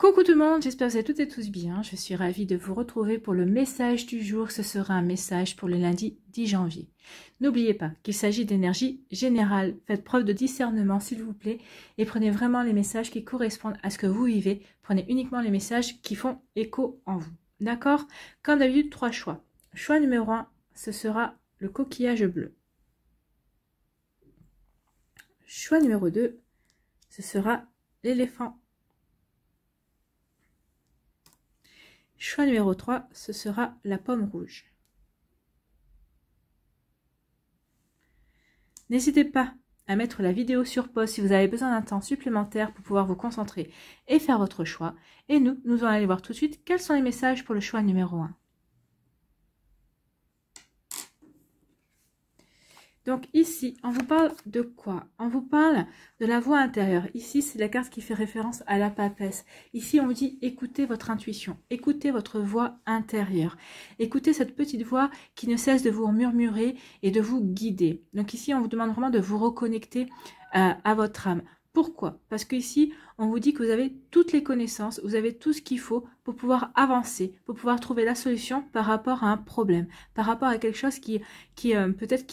Coucou tout le monde, j'espère que vous allez toutes et tous bien. Je suis ravie de vous retrouver pour le message du jour. Ce sera un message pour le lundi 10 janvier. N'oubliez pas qu'il s'agit d'énergie générale. Faites preuve de discernement s'il vous plaît et prenez vraiment les messages qui correspondent à ce que vous vivez. Prenez uniquement les messages qui font écho en vous. D'accord? Comme d'habitude, 3 choix. Choix numéro 1, ce sera le coquillage bleu. Choix numéro 2, ce sera l'éléphant. Choix numéro 3, ce sera la pomme rouge. N'hésitez pas à mettre la vidéo sur pause si vous avez besoin d'un temps supplémentaire pour pouvoir vous concentrer et faire votre choix. Et nous allons aller voir tout de suite quels sont les messages pour le choix numéro 1. Donc ici, on vous parle de quoi? On vous parle de la voix intérieure. Ici, c'est la carte qui fait référence à la papesse. Ici, on vous dit écoutez votre intuition, écoutez votre voix intérieure. Écoutez cette petite voix qui ne cesse de vous murmurer et de vous guider. Donc ici, on vous demande vraiment de vous reconnecter à votre âme. Pourquoi? Parce qu'ici, on vous dit que vous avez toutes les connaissances, vous avez tout ce qu'il faut pour pouvoir avancer, pour pouvoir trouver la solution par rapport à un problème, par rapport à quelque chose qui peut-être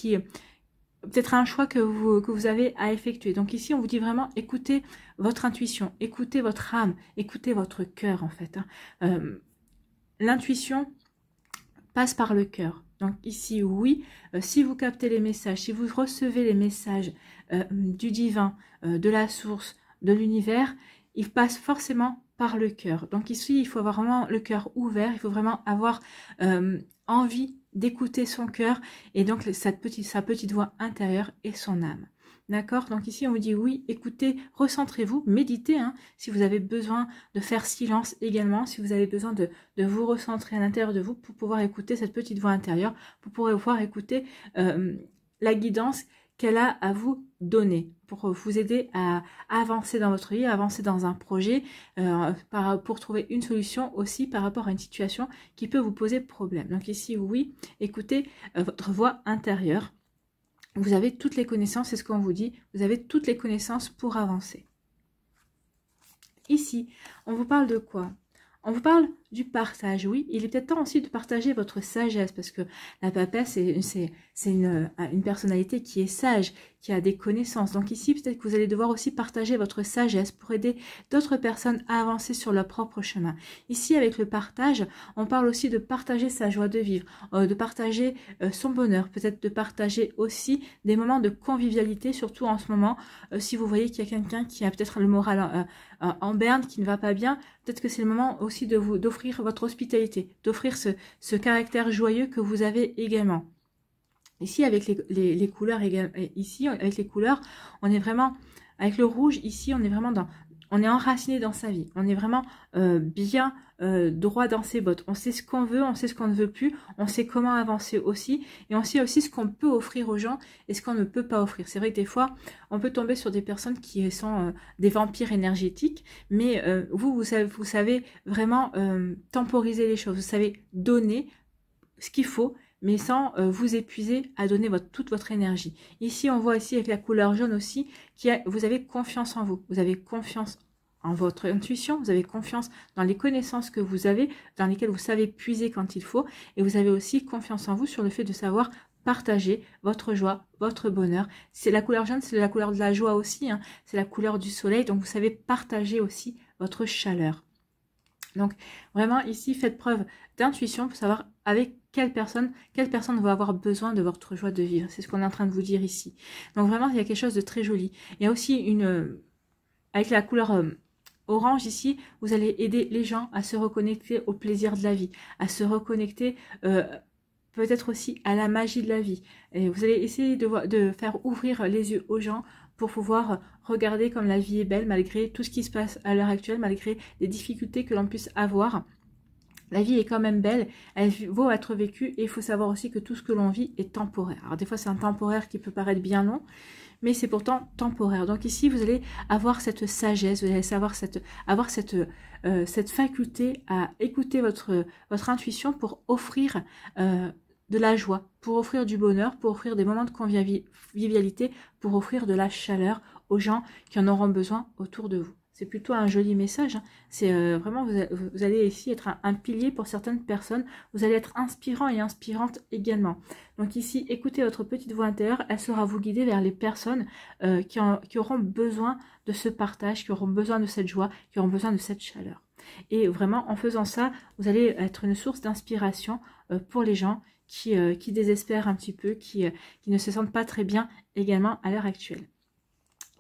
un choix que vous avez à effectuer. Donc ici, on vous dit vraiment, écoutez votre intuition, écoutez votre âme, écoutez votre cœur en fait. L'intuition passe par le cœur. Donc ici, oui, si vous captez les messages, si vous recevez les messages du divin, de la source, de l'univers, ils passent forcément par le cœur. Donc ici, il faut avoir vraiment le cœur ouvert, il faut vraiment avoir envie d'écouter son cœur et donc sa petite voix intérieure et son âme. D'accord? Donc ici, on vous dit oui, écoutez, recentrez-vous, méditez, hein, si vous avez besoin de faire silence également, si vous avez besoin de vous recentrer à l'intérieur de vous pour pouvoir écouter cette petite voix intérieure, pour pouvoir écouter la guidance qu'elle a à vous donner, pour vous aider à avancer dans votre vie, à avancer dans un projet, pour trouver une solution aussi par rapport à une situation qui peut vous poser problème. Donc ici, oui, écoutez votre voix intérieure. Vous avez toutes les connaissances, c'est ce qu'on vous dit, vous avez toutes les connaissances pour avancer. Ici, on vous parle de quoi? On vous parle du partage, oui. Il est peut-être temps aussi de partager votre sagesse parce que la papesse, c'est une personnalité qui est sage, qui a des connaissances. Donc ici, peut-être que vous allez devoir aussi partager votre sagesse pour aider d'autres personnes à avancer sur leur propre chemin. Ici, avec le partage, on parle aussi de partager sa joie de vivre, de partager son bonheur, peut-être de partager aussi des moments de convivialité, surtout en ce moment. Si vous voyez qu'il y a quelqu'un qui a peut-être le moral en berne, qui ne va pas bien, peut-être que c'est le moment aussi d'offrir votre hospitalité, d'offrir ce caractère joyeux que vous avez également. Ici, avec les couleurs, ici, avec les couleurs, on est vraiment, avec le rouge, ici, on est vraiment on est enraciné dans sa vie. On est vraiment bien droit dans ses bottes. On sait ce qu'on veut, on sait ce qu'on ne veut plus, on sait comment avancer aussi, et on sait aussi ce qu'on peut offrir aux gens et ce qu'on ne peut pas offrir. C'est vrai que des fois, on peut tomber sur des personnes qui sont des vampires énergétiques, mais vous savez vraiment temporiser les choses. Vous savez donner ce qu'il faut, mais sans vous épuiser à donner toute votre énergie. Ici, on voit ici avec la couleur jaune aussi, vous avez confiance en vous. Vous avez confiance en votre intuition, vous avez confiance dans les connaissances que vous avez, dans lesquelles vous savez puiser quand il faut, et vous avez aussi confiance en vous sur le fait de savoir partager votre joie, votre bonheur. C'est la couleur jaune, c'est la couleur de la joie aussi, hein, c'est la couleur du soleil, donc vous savez partager aussi votre chaleur. Donc vraiment ici, faites preuve d'intuition pour savoir avec quelle personne va avoir besoin de votre joie de vivre. C'est ce qu'on est en train de vous dire ici. Donc vraiment, il y a quelque chose de très joli. Il y a aussi avec la couleur orange ici, vous allez aider les gens à se reconnecter au plaisir de la vie, à se reconnecter peut-être aussi à la magie de la vie. Et vous allez essayer de faire ouvrir les yeux aux gens pour pouvoir regarder comme la vie est belle malgré tout ce qui se passe à l'heure actuelle, malgré les difficultés que l'on puisse avoir. La vie est quand même belle, elle vaut être vécue et il faut savoir aussi que tout ce que l'on vit est temporaire. Alors des fois c'est un temporaire qui peut paraître bien long, mais c'est pourtant temporaire. Donc ici vous allez avoir cette sagesse, vous allez avoir cette faculté à écouter votre intuition pour offrir de la joie, pour offrir du bonheur, pour offrir des moments de convivialité, pour offrir de la chaleur aux gens qui en auront besoin autour de vous. C'est plutôt un joli message. Hein. C'est vraiment, vous allez ici être un pilier pour certaines personnes. Vous allez être inspirant et inspirante également. Donc ici, écoutez votre petite voix intérieure. Elle saura vous guider vers les personnes qui auront besoin de ce partage, qui auront besoin de cette joie, qui auront besoin de cette chaleur. Et vraiment, en faisant ça, vous allez être une source d'inspiration pour les gens qui désespèrent un petit peu, qui ne se sentent pas très bien également à l'heure actuelle.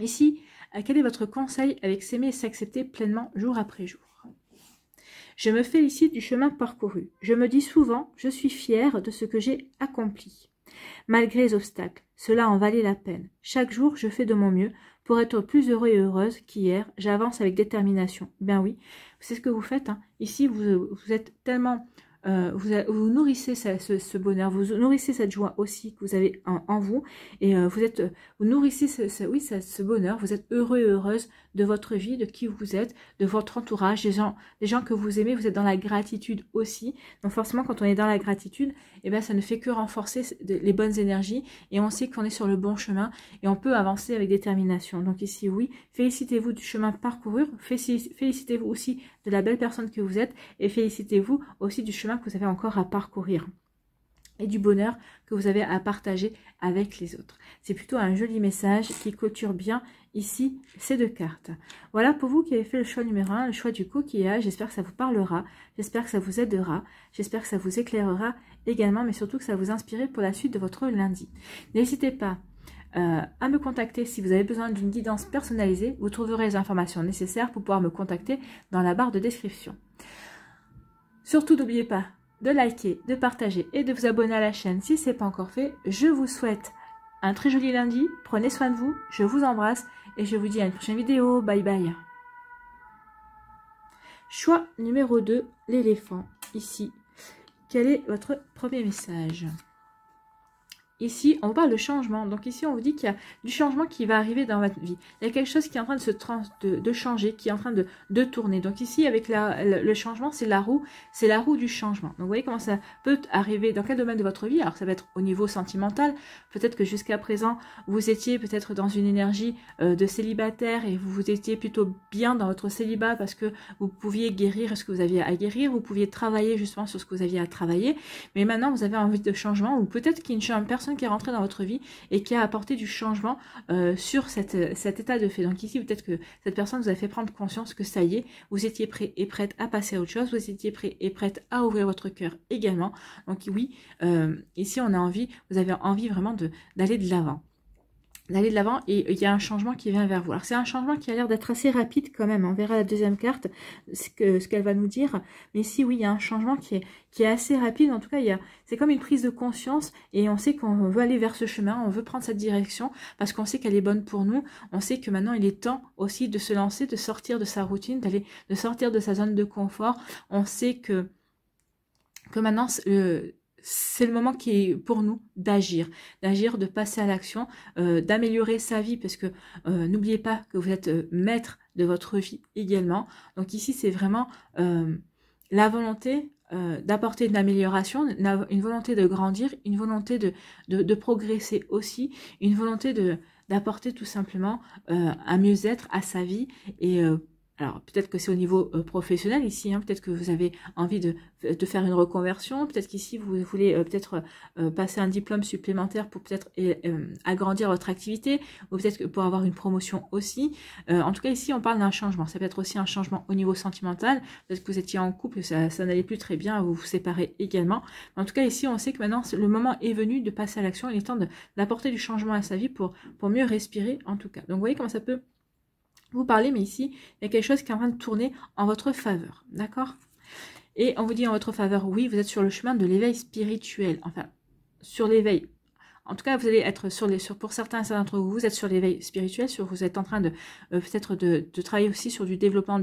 Ici, quel est votre conseil avec s'aimer et s'accepter pleinement jour après jour? Je me félicite du chemin parcouru. Je me dis souvent, je suis fière de ce que j'ai accompli. Malgré les obstacles, cela en valait la peine. Chaque jour, je fais de mon mieux pour être plus heureux et heureuse qu'hier. J'avance avec détermination. Ben oui, c'est ce que vous faites. Hein. Ici, vous êtes tellement... vous nourrissez ce bonheur, vous nourrissez cette joie aussi que vous avez en vous, et vous nourrissez ce bonheur, vous êtes heureux et heureuse de votre vie, de qui vous êtes, de votre entourage, des gens que vous aimez, vous êtes dans la gratitude aussi. Donc forcément, quand on est dans la gratitude, eh ben, ça ne fait que renforcer les bonnes énergies, et on sait qu'on est sur le bon chemin, et on peut avancer avec détermination. Donc ici, oui, félicitez-vous du chemin parcouru, félicitez-vous aussi de la belle personne que vous êtes, et félicitez-vous aussi du chemin que vous avez encore à parcourir et du bonheur que vous avez à partager avec les autres. C'est plutôt un joli message qui clôture bien ici ces deux cartes. Voilà pour vous qui avez fait le choix numéro 1, le choix du coquillage. J'espère que ça vous parlera, j'espère que ça vous aidera, j'espère que ça vous éclairera également, mais surtout que ça vous inspirera pour la suite de votre lundi. N'hésitez pas à me contacter si vous avez besoin d'une guidance personnalisée. Vous trouverez les informations nécessaires pour pouvoir me contacter dans la barre de description. Surtout, n'oubliez pas de liker, de partager et de vous abonner à la chaîne si ce n'est pas encore fait. Je vous souhaite un très joli lundi. Prenez soin de vous. Je vous embrasse et je vous dis à une prochaine vidéo. Bye bye. Choix numéro 2, l'éléphant. Ici, quel est votre premier message ? Ici, on parle de changement. Donc ici, on vous dit qu'il y a du changement qui va arriver dans votre vie. Il y a quelque chose qui est en train de changer, qui est en train de tourner. Donc ici, avec le changement, c'est la roue du changement. Donc vous voyez comment ça peut arriver, dans quel domaine de votre vie. Alors ça va être au niveau sentimental. Peut-être que jusqu'à présent, vous étiez peut-être dans une énergie de célibataire et vous étiez plutôt bien dans votre célibat parce que vous pouviez guérir ce que vous aviez à guérir. Vous pouviez travailler justement sur ce que vous aviez à travailler. Mais maintenant, vous avez envie de changement ou peut-être qu'il y a une personne qui est rentrée dans votre vie et qui a apporté du changement sur cet état de fait. Donc ici, peut-être que cette personne vous a fait prendre conscience que ça y est, vous étiez prêt et prête à passer à autre chose, vous étiez prêt et prête à ouvrir votre cœur également. Donc oui, ici on a envie, vous avez envie vraiment d'aller de l'avant. Et il y a un changement qui vient vers vous. Alors c'est un changement qui a l'air d'être assez rapide quand même. On verra la deuxième carte, ce qu'elle va nous dire. Mais ici, oui, il y a un changement qui est assez rapide. En tout cas, c'est comme une prise de conscience et on sait qu'on veut aller vers ce chemin, on veut prendre cette direction parce qu'on sait qu'elle est bonne pour nous. On sait que maintenant, il est temps aussi de se lancer, de sortir de sa routine, de sortir de sa zone de confort. On sait que maintenant, c'est le moment qui est pour nous d'agir, de passer à l'action, d'améliorer sa vie parce que n'oubliez pas que vous êtes maître de votre vie également. Donc ici, c'est vraiment la volonté d'apporter une amélioration, une volonté de grandir, une volonté de progresser aussi, une volonté d'apporter tout simplement un mieux-être à sa vie et alors, peut-être que c'est au niveau professionnel ici, hein, peut-être que vous avez envie de faire une reconversion, peut-être qu'ici vous voulez peut-être passer un diplôme supplémentaire pour peut-être agrandir votre activité, ou peut-être que pour avoir une promotion aussi. En tout cas, ici, on parle d'un changement. Ça peut être aussi un changement au niveau sentimental, peut-être que vous étiez en couple, ça n'allait plus très bien, vous vous séparez également. En tout cas, ici, on sait que maintenant, le moment est venu de passer à l'action, il est temps d'apporter du changement à sa vie pour mieux respirer, en tout cas. Donc, vous voyez comment ça peut vous parler, mais ici, il y a quelque chose qui est en train de tourner en votre faveur, d'accord? Et on vous dit en votre faveur, oui, vous êtes sur le chemin de l'éveil spirituel, enfin, sur l'éveil. En tout cas, vous allez être pour certains d'entre vous, vous êtes sur l'éveil spirituel, vous êtes en train de peut-être de travailler aussi sur du développement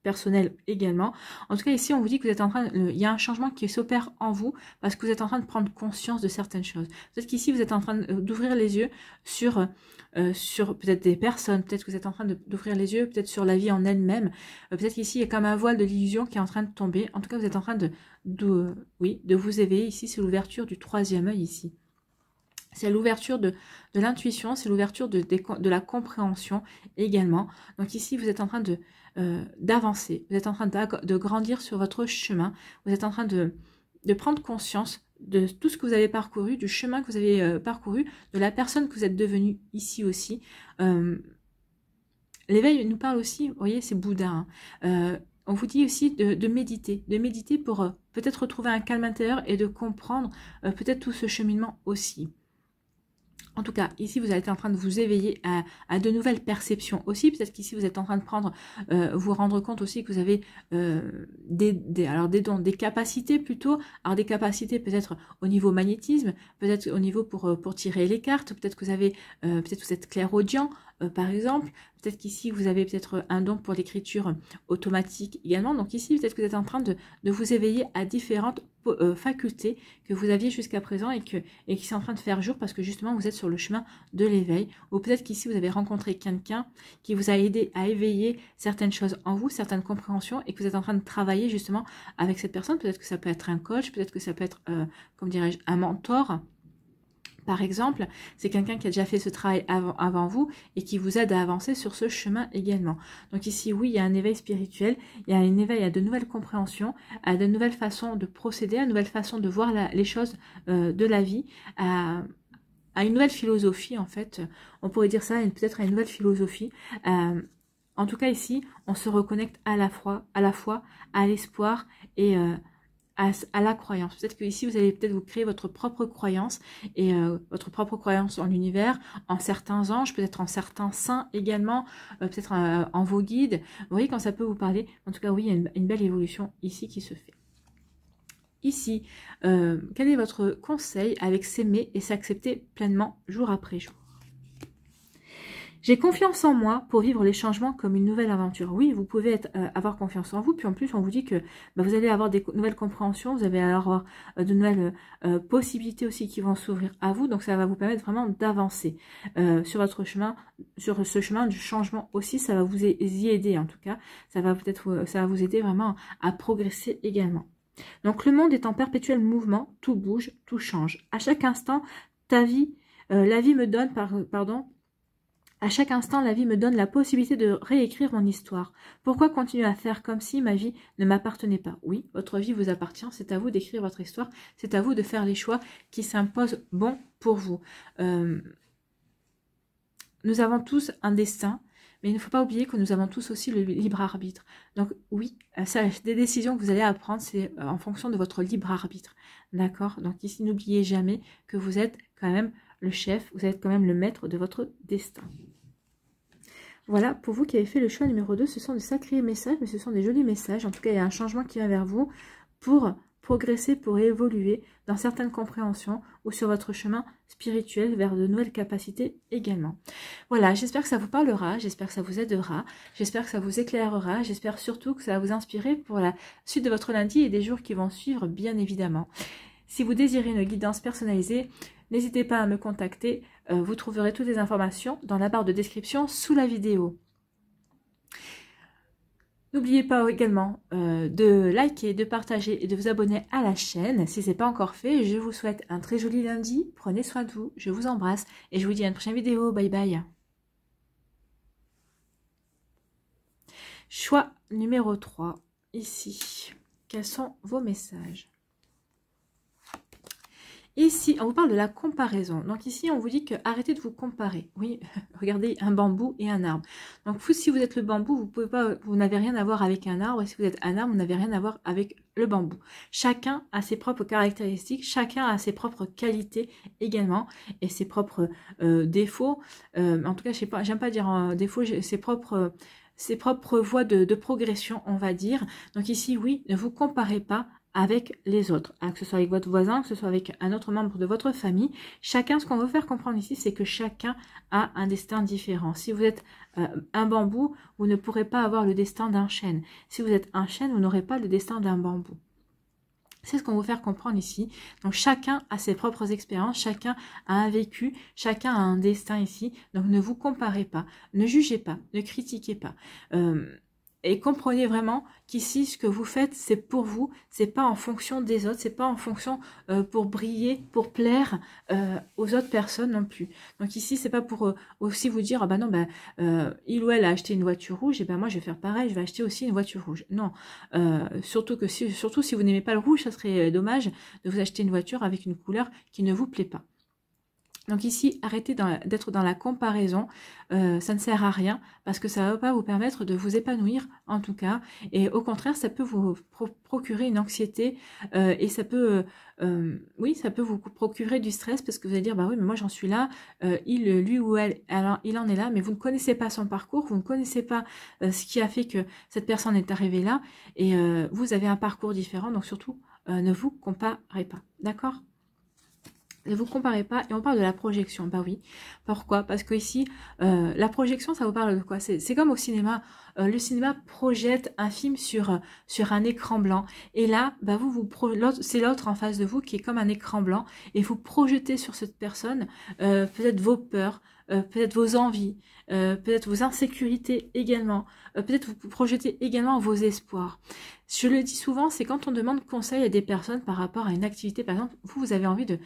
personnel également. En tout cas, ici, on vous dit que vous êtes en train, il y a un changement qui s'opère en vous parce que vous êtes en train de prendre conscience de certaines choses. Peut-être qu'ici, vous êtes en train d'ouvrir les yeux sur peut-être des personnes, peut-être que vous êtes en train d'ouvrir les yeux, peut-être sur la vie en elle-même. Peut-être qu'ici, il y a comme un voile de l'illusion qui est en train de tomber. En tout cas, vous êtes en train de vous éveiller. Ici, c'est l'ouverture du troisième œil ici. C'est l'ouverture de l'intuition, c'est l'ouverture de la compréhension également. Donc ici, vous êtes en train d'avancer, vous êtes en train de grandir sur votre chemin, vous êtes en train de prendre conscience de tout ce que vous avez parcouru, du chemin que vous avez parcouru, de la personne que vous êtes devenue ici aussi. L'éveil nous parle aussi, vous voyez, c'est Bouddha, hein. On vous dit aussi de méditer pour peut-être retrouver un calme intérieur et de comprendre peut-être tout ce cheminement aussi. En tout cas, ici, vous êtes en train de vous éveiller à de nouvelles perceptions aussi. Peut-être qu'ici, vous êtes en train de vous rendre compte aussi que vous avez des dons, des capacités plutôt. Alors, des capacités peut-être au niveau magnétisme, peut-être au niveau pour tirer les cartes. Peut-être que vous avez, peut-être que vous êtes clairaudient, par exemple. Peut-être qu'ici, vous avez peut-être un don pour l'écriture automatique également. Donc ici, peut-être que vous êtes en train de vous éveiller à différentes facultés que vous aviez jusqu'à présent et qui sont en train de faire jour parce que justement, vous êtes sur le chemin de l'éveil. Ou peut-être qu'ici, vous avez rencontré quelqu'un qui vous a aidé à éveiller certaines choses en vous, certaines compréhensions et que vous êtes en train de travailler justement avec cette personne. Peut-être que ça peut être un coach, peut-être que ça peut être, comme dirais-je, un mentor. Par exemple, c'est quelqu'un qui a déjà fait ce travail avant vous et qui vous aide à avancer sur ce chemin également. Donc ici, oui, il y a un éveil spirituel, il y a un éveil à de nouvelles compréhensions, à de nouvelles façons de procéder, à de nouvelles façons de voir les choses de la vie, à une nouvelle philosophie en fait. On pourrait dire ça, peut-être à une nouvelle philosophie. En tout cas ici, on se reconnecte à la fois à l'espoir et à la croyance. Peut-être que ici vous allez peut-être vous créer votre propre croyance et votre propre croyance en l'univers, en certains anges, peut-être en certains saints également, peut-être en vos guides. Vous voyez quand ça peut vous parler. En tout cas, oui, il y a une belle évolution ici qui se fait. Ici, quel est votre conseil avec s'aimer et s'accepter pleinement jour après jour? J'ai confiance en moi pour vivre les changements comme une nouvelle aventure. Oui, vous pouvez avoir confiance en vous. Puis en plus, on vous dit que vous allez avoir des nouvelles compréhensions. Vous allez avoir de nouvelles possibilités aussi qui vont s'ouvrir à vous. Donc ça va vous permettre vraiment d'avancer sur votre chemin, sur ce chemin du changement aussi. Ça va vous y aider en tout cas. Ça va vous aider vraiment à progresser également. Donc le monde est en perpétuel mouvement. Tout bouge, tout change. À chaque instant, la vie me donne, à chaque instant, la vie me donne la possibilité de réécrire mon histoire. Pourquoi continuer à faire comme si ma vie ne m'appartenait pas? Oui, votre vie vous appartient, c'est à vous d'écrire votre histoire, c'est à vous de faire les choix qui s'imposent bon pour vous. Nous avons tous un destin, mais il ne faut pas oublier que nous avons tous aussi le libre arbitre. Donc oui, des décisions que vous allez apprendre, c'est en fonction de votre libre arbitre. D'accord? Donc ici, n'oubliez jamais que vous êtes quand même le chef, vous êtes quand même le maître de votre destin. Voilà, pour vous qui avez fait le choix numéro 2, ce sont des sacrés messages, mais ce sont des jolis messages. En tout cas, il y a un changement qui vient vers vous pour progresser, pour évoluer dans certaines compréhensions ou sur votre chemin spirituel vers de nouvelles capacités également. Voilà, j'espère que ça vous parlera, j'espère que ça vous aidera, j'espère que ça vous éclairera, j'espère surtout que ça va vous inspirer pour la suite de votre lundi et des jours qui vont suivre, bien évidemment. Si vous désirez une guidance personnalisée, n'hésitez pas à me contacter. Vous trouverez toutes les informations dans la barre de description sous la vidéo. N'oubliez pas également de liker, de partager et de vous abonner à la chaîne si ce n'est pas encore fait. Je vous souhaite un très joli lundi. Prenez soin de vous. Je vous embrasse et je vous dis à une prochaine vidéo. Bye bye. Choix numéro 3. Ici. Quels sont vos messages ? Ici, on vous parle de la comparaison. Donc ici, on vous dit que arrêtez de vous comparer. Oui, regardez un bambou et un arbre. Donc si vous êtes le bambou, vous n'avez rien à voir avec un arbre. Et si vous êtes un arbre, vous n'avez rien à voir avec le bambou. Chacun a ses propres caractéristiques, chacun a ses propres qualités également et ses propres défauts. En tout cas, j'aime pas dire défauts, ses propres voies de progression, on va dire. Donc ici, oui, ne vous comparez pas avec les autres, que ce soit avec votre voisin, que ce soit avec un autre membre de votre famille. Chacun, ce qu'on veut faire comprendre ici, c'est que chacun a un destin différent. Si vous êtes un bambou, vous ne pourrez pas avoir le destin d'un chêne. Si vous êtes un chêne, vous n'aurez pas le destin d'un bambou. C'est ce qu'on veut faire comprendre ici. Donc chacun a ses propres expériences, chacun a un vécu, chacun a un destin ici. Donc ne vous comparez pas, ne jugez pas, ne critiquez pas. Et comprenez vraiment qu'ici, ce que vous faites, c'est pour vous, c'est pas en fonction des autres, c'est pas en fonction pour briller, pour plaire aux autres personnes non plus. Donc ici, c'est pas pour aussi vous dire, ah bah non, bah, il ou elle a acheté une voiture rouge, et ben moi je vais faire pareil, je vais acheter aussi une voiture rouge. Non, surtout si vous n'aimez pas le rouge, ça serait dommage de vous acheter une voiture avec une couleur qui ne vous plaît pas. Donc ici, arrêtez d'être dans la comparaison, ça ne sert à rien parce que ça ne va pas vous permettre de vous épanouir en tout cas. Et au contraire, ça peut vous procurer une anxiété et ça peut, oui, ça peut vous procurer du stress parce que vous allez dire, bah oui, mais moi j'en suis là, lui ou elle, alors il en est là, mais vous ne connaissez pas son parcours, vous ne connaissez pas ce qui a fait que cette personne est arrivée là et vous avez un parcours différent, donc surtout, ne vous comparez pas, d'accord ? Ne vous comparez pas, et on parle de la projection, bah oui. Pourquoi? Parce que ici, la projection, ça vous parle de quoi? C'est comme au cinéma. Le cinéma projette un film sur un écran blanc. Et là, bah c'est l'autre en face de vous qui est comme un écran blanc. Et vous projetez sur cette personne peut-être vos peurs, peut-être vos envies, peut-être vos insécurités également. Peut-être vous projetez également vos espoirs. Je le dis souvent, c'est quand on demande conseil à des personnes par rapport à une activité. Par exemple, vous avez envie de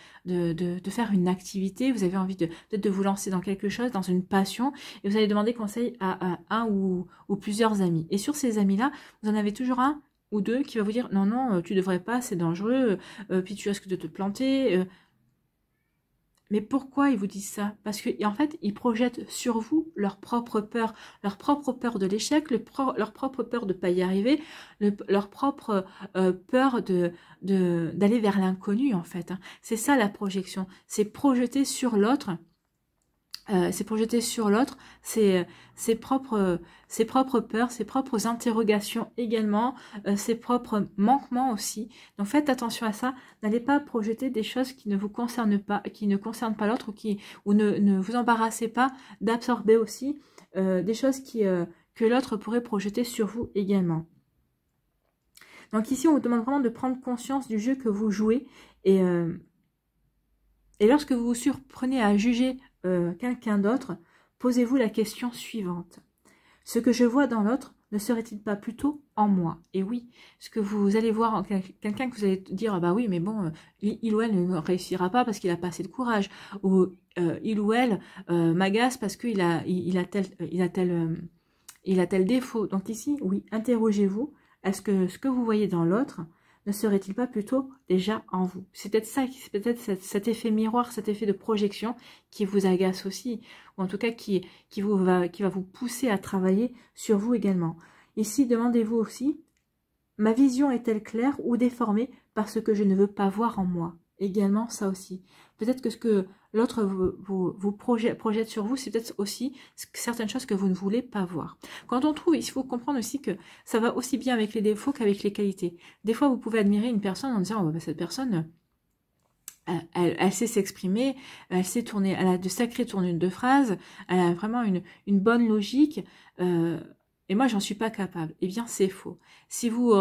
faire une activité, vous avez envie peut-être de vous lancer dans quelque chose, dans une passion, et vous allez demander conseil à un ou plusieurs amis. Et sur ces amis-là, vous en avez toujours un ou deux qui va vous dire non, tu devrais pas, c'est dangereux, puis tu risques de te planter. Mais pourquoi ils vous disent ça? Parce qu'en fait, ils projettent sur vous leur propre peur de l'échec, leur propre peur de ne pas y arriver, leur propre peur d'aller vers l'inconnu, en fait. Hein. C'est ça la projection, c'est projeter sur l'autre. Ses propres peurs, ses propres interrogations également, ses propres manquements aussi. Donc faites attention à ça. N'allez pas projeter des choses qui ne vous concernent pas, qui ne concernent pas l'autre, ou ne vous embarrassez pas d'absorber aussi des choses que l'autre pourrait projeter sur vous également. Donc ici, on vous demande vraiment de prendre conscience du jeu que vous jouez et lorsque vous vous surprenez à juger quelqu'un d'autre, posez-vous la question suivante. Ce que je vois dans l'autre ne serait-il pas plutôt en moi? Et oui, ce que vous allez voir en quelqu'un que vous allez dire, ah bah oui, mais bon, il ou elle ne réussira pas parce qu'il a pas assez de courage, ou il ou elle m'agace parce qu'il a tel défaut. Donc ici, oui, interrogez-vous, est-ce que ce que vous voyez dans l'autre ne serait-il pas plutôt déjà en vous? C'est peut-être ça, c'est peut-être cet effet miroir, cet effet de projection qui vous agace aussi, ou en tout cas qui va vous pousser à travailler sur vous également. Ici, demandez-vous aussi, ma vision est-elle claire ou déformée par ce que je ne veux pas voir en moi? Également, ça aussi. Peut-être que ce que l'autre vous projette sur vous, c'est peut-être aussi certaines choses que vous ne voulez pas voir. Quand on trouve, il faut comprendre aussi que ça va aussi bien avec les défauts qu'avec les qualités. Des fois, vous pouvez admirer une personne en disant, oh, bah, cette personne, elle sait s'exprimer, elle sait tourner, elle a de sacrées tournures de phrases, elle a vraiment une bonne logique, et moi, j'en suis pas capable. Eh bien, c'est faux. Si vous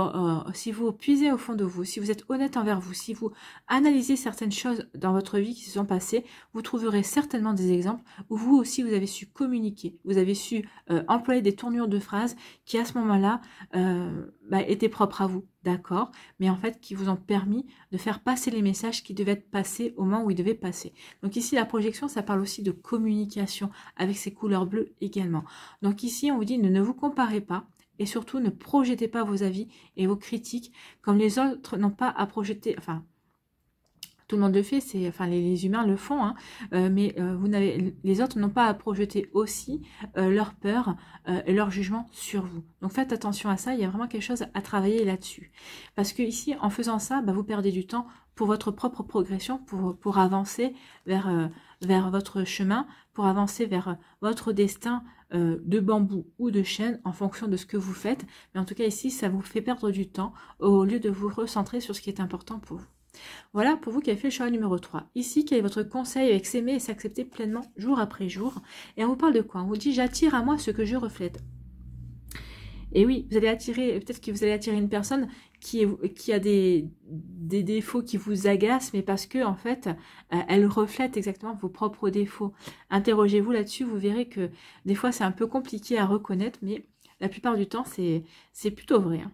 puisez au fond de vous, si vous êtes honnête envers vous, si vous analysez certaines choses dans votre vie qui se sont passées, vous trouverez certainement des exemples où vous aussi, vous avez su communiquer, vous avez su employer des tournures de phrases qui, à ce moment-là, étaient propres à vous, d'accord, mais en fait, qui vous ont permis de faire passer les messages qui devaient être passés au moment où ils devaient passer. Donc ici, la projection, ça parle aussi de communication avec ces couleurs bleues également. Donc ici, on vous dit, ne vous comparez pas et surtout ne projetez pas vos avis et vos critiques comme les autres n'ont pas à projeter, enfin, tout le monde le fait, les humains le font, hein, mais les autres n'ont pas à projeter aussi leur peur et leur jugement sur vous. Donc faites attention à ça, il y a vraiment quelque chose à travailler là-dessus. Parce que ici, en faisant ça, vous perdez du temps pour votre propre progression, pour avancer vers votre chemin, pour avancer vers votre destin de bambou ou de chêne en fonction de ce que vous faites. Mais en tout cas ici, ça vous fait perdre du temps au lieu de vous recentrer sur ce qui est important pour vous. Voilà pour vous qui avez fait le choix numéro 3. Ici, quel est votre conseil avec s'aimer et s'accepter pleinement jour après jour? Et on vous parle de quoi? On vous dit, j'attire à moi ce que je reflète. Et oui, vous allez attirer, peut-être que vous allez attirer une personne qui a des défauts qui vous agacent, mais parce que en fait, elle reflète exactement vos propres défauts. Interrogez-vous là-dessus, vous verrez que des fois c'est un peu compliqué à reconnaître, mais La plupart du temps, c'est plutôt vrai. Hein.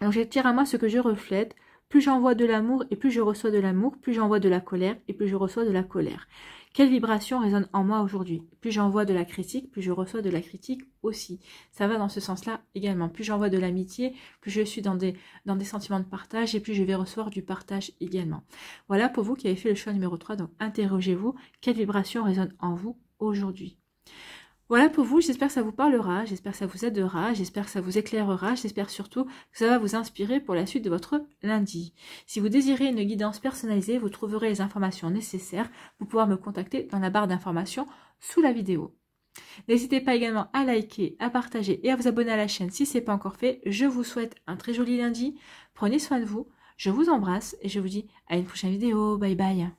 Donc j'attire à moi ce que je reflète. Plus j'envoie de l'amour et plus je reçois de l'amour, plus j'envoie de la colère et plus je reçois de la colère. Quelle vibration résonne en moi aujourd'hui? Plus j'envoie de la critique, plus je reçois de la critique aussi. Ça va dans ce sens-là également. Plus j'envoie de l'amitié, plus je suis dans des sentiments de partage et plus je vais recevoir du partage également. Voilà pour vous qui avez fait le choix numéro 3. Donc interrogez-vous, quelle vibration résonne en vous aujourd'hui? Voilà pour vous, j'espère que ça vous parlera, j'espère que ça vous aidera, j'espère que ça vous éclairera, j'espère surtout que ça va vous inspirer pour la suite de votre lundi. Si vous désirez une guidance personnalisée, vous trouverez les informations nécessaires pour pouvoir me contacter dans la barre d'informations sous la vidéo. N'hésitez pas également à liker, à partager et à vous abonner à la chaîne si ce n'est pas encore fait. Je vous souhaite un très joli lundi, prenez soin de vous, je vous embrasse et je vous dis à une prochaine vidéo, bye bye.